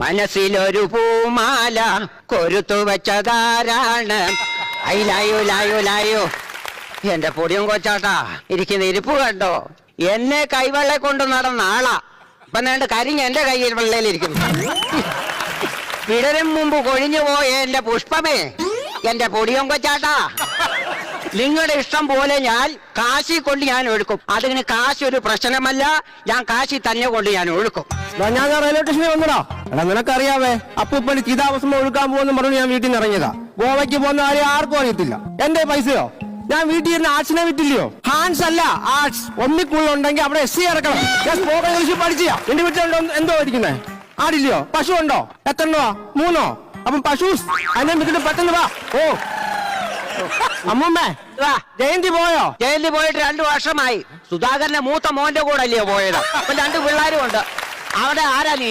മനസ്സിലൊരു പൂമാല കൊരുത്തു വെച്ചതാരാണ്? അയ്യോ ലായോ ലായോ, എന്റെ പൊടിയും കൊച്ചാട്ടാ ഇരിക്കുന്ന ഇരിപ്പ് കണ്ടോ? എന്നെ കൈവെള്ള കൊണ്ട് നടന്ന ആളാ, ഇപ്പൊ നേണ്ട് കരിഞ്ഞ എന്റെ കയ്യിൽ വെള്ളയിലിരിക്കുന്നു. വിടരും മുമ്പ് കൊഴിഞ്ഞു പോയ എന്റെ പുഷ്പമേ, എന്റെ പൊടിയും കൊച്ചാട്ടാ, നിങ്ങളുടെ ഇഷ്ടം പോലെ ഞാൻ കാശി കൊണ്ട് ഞാൻ ഒഴുക്കും. അതിന് കാശ് ഒരു പ്രശ്നമല്ല, ഞാൻ കാശി തന്നെ കൊണ്ട് ഞാൻ ഒഴുക്കും. ഞാൻ റെയിൽവേ സ്റ്റേഷനിൽ വന്നടാ. എടാ നിനക്കറിയാവേ, അപ്പൂപ്പണി ചിതാഭസ്മം ഒഴുക്കാൻ പോകുന്ന പറഞ്ഞു ഞാൻ വീട്ടിൽ നിന്ന് ഇറങ്ങിയതാ. ഗോവയ്ക്ക് പോകുന്ന കാര്യം ആർക്കും അറിയത്തില്ല. എന്റെ പൈസയോ ഞാൻ വീട്ടിൽ ഇരുന്ന് ആർട്സിനെ വിറ്റില്ലയോ? ഹാൻസ് അല്ല ആർട്സ്. ഒന്നിക്കുള്ളുണ്ടെങ്കിൽ അവിടെ SC ഇറക്കണം. ഞാൻ സ്പോക്കൺ ഇംഗ്ലീഷ് പഠിച്ചാ. എന്റെ വീട്ടിൽ എന്തോ ഇരിക്കുന്നേ? ആടില്ലയോ? പശു ഉണ്ടോ? എത്രണ്ണോ? 3 അപ്പം പശു അതിനെ വിട്ടിട്ട് പെട്ടെന്ന് വാ. ഓ അമ്മൂമ്മേ, ജയന്തി പോയോ? ജയിലിൽ പോയിട്ട് 2 വർഷമായി. സുധാകരന്റെ മൂത്ത മോന്റെ കൂടെ അല്ലയോ പോയത്? അപ്പൊ 2 പിള്ളേരും ഉണ്ട്. അവിടെ ആരാ നീ?